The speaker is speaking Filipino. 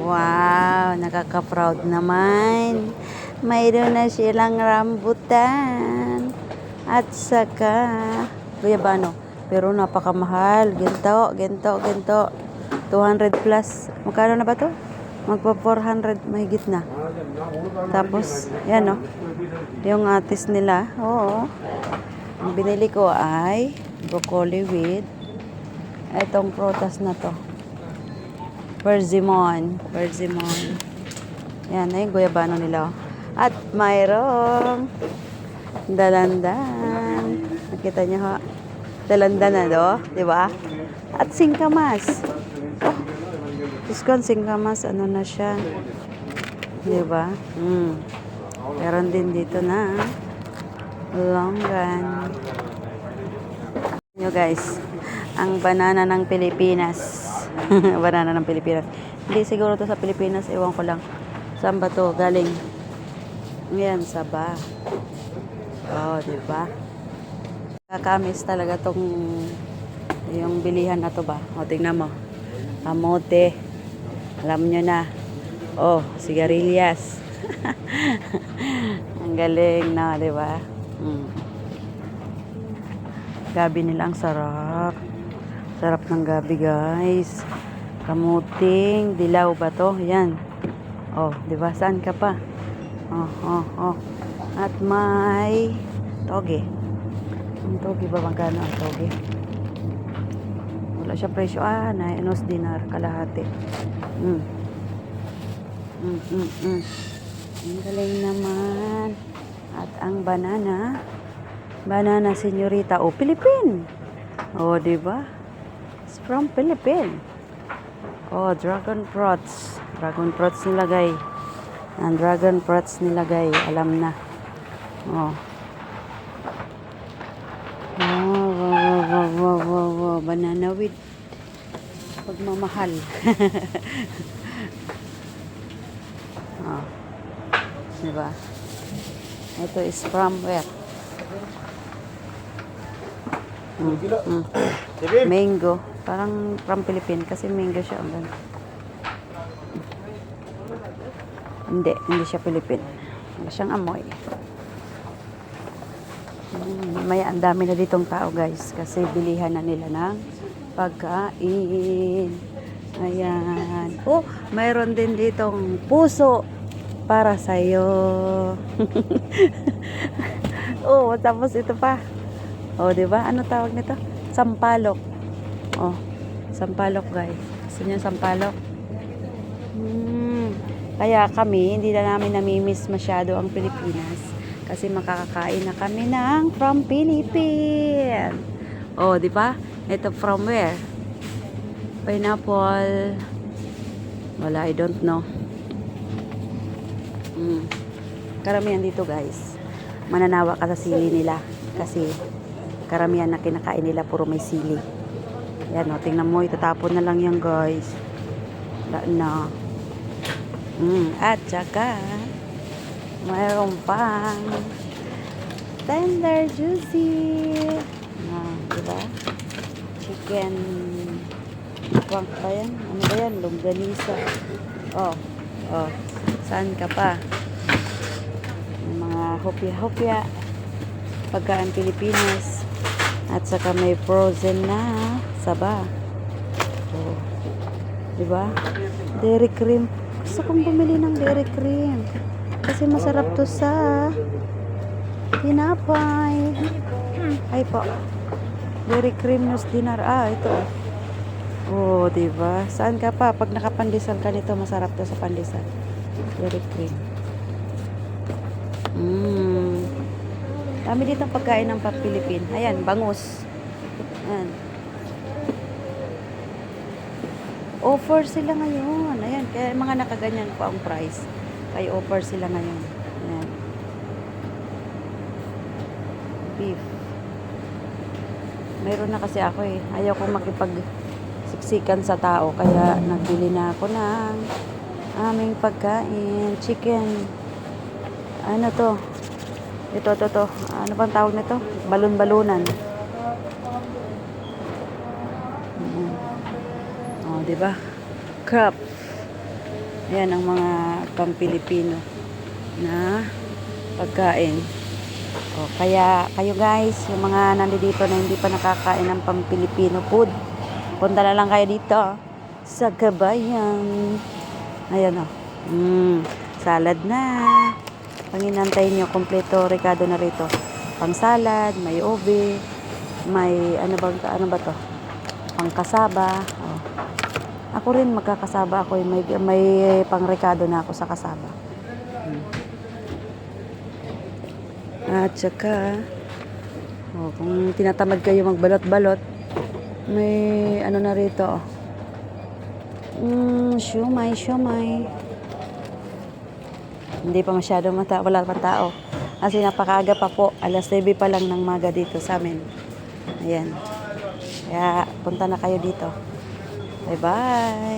Wow, nakaka-proud naman. Mayroon na silang rambutan. At saka, guyabano. Pero napakamahal. Ginto. 200 plus. Magkano na ba to? Magpa 400 mahigit na. Tapos, yan o. Yung atis nila. Oo. Ang binili ko ay broccoli with itong prutas na to. Persimmon. Yan, ay guyabano nila. At mayroong dalandan. Nakita niyo ha? Dalandan na do, di ba? At singkamas. Oh, Diyos, singkamas, ano na siya? Di ba? Meron din dito na longgan. Nyo guys, ang banana ng Pilipinas. Banana ng Pilipinas. Hindi siguro to sa Pilipinas, ewan ko lang. Saan ba to galing? Yan, Sabah. Oh, di ba? Kakamis talaga tong yung bilihan na to ba? O, tingnan mo. Kamote. Alam nyo na. Oh, sigarilyas. Ang galing na, di ba? Gabi nila, ang sarap. Sarap ng gabi, guys. Kamuting dilaw ba to? Yan. Oh, di ba? Saan ka pa? Oh. At may toge. Ang toge ba? Magkano ang toge? Wala siya presyo. Na enos dinar. Kalahati. Ang galing naman. At ang banana. Banana senyorita. Oh, Philippine. Oh, di ba? It's from Philippines. Oh, dragon fruits. Dragon fruits nilagay. Ang dragon fruits nilagay. Alam na. Oh. Wow. Banana with pagmamahal. Oh. Diba? Ito is from where? Mango. Parang from Philippines kasi mango siya. Hindi siya Philippine. Wala siyang amoy. May ang dami na ditong tao guys kasi bilihan na nila ng pagkain. Ayan. Oh, mayroon din ditong puso para sa'yo. Oh, tapos ito pa. Oh, di ba? Ano tawag nito? Sampalok. Oh, sampalok guys. Gusto niyo sampalok? Kaya kami, hindi na namin namimiss masyado ang Pilipinas. Kasi makakakain na kami ng from Philippines. Oh, di ba? Ito from where? Pineapple. Wala, I don't know. Karamihan dito guys. Mananawa ka sa sili nila. Kasi karamihan na kinakain nila puro may sili. Yan o, tingnan mo. Itatapon na lang yan guys. Wala na. At saka mayroon pang tender juicy. Diba? Chicken. Pang pa yan? Ano ba yan? Longganisa. Oh. Saan ka pa? Mga hopya-hopya. Pagkaan Pilipinas. At saka may frozen na saba. Oh. Diba? Dairy cream. Gusto kong bumili ng dairy cream. Kasi masarap to sa tinapay. Ay po. Dairy cream nos dinar. Ito. Oh, diba? Saan ka pa? Pag nakapandesal ka nito, masarap to sa pandesal. Dairy cream. Dami ditong pagkain ng Pilipin. Ayan, bangus. Ayan. Offer sila ngayon. Ayan, kaya mga nakaganyan po ang price. Kaya offer sila ngayon. Ayan. Beef. Meron na kasi ako eh. Ayaw kong makipagsiksikan sa tao. Kaya nagbili na ako ng aming pagkain. Chicken. Ano to? Ito. Ano bang tawag nito? Balon-balunan. Oh, 'di ba? Crab. Yan ang mga pang-Pilipino na pagkain. O, kaya kayo guys, yung mga nandito na hindi pa nakakain ng pang-Pilipino food, punta na lang kayo dito sa Kabayan. Ayan o. Salad na. Panginantay nyo, kompleto rekado na rito. Pang salad, may ube, may ano ba to? Pang kasaba. Oh. Ako rin magkakasaba ako, may pang rekado na ako sa kasaba. At saka kung tinatamad kayo magbalot-balot, may ano na rito. Siomay. Hindi pa masyado wala pa tao. Kasi napakaaga pa po. Alas 9 pa lang ng maga dito sa amin. Ayan. Kaya punta na kayo dito. Bye-bye.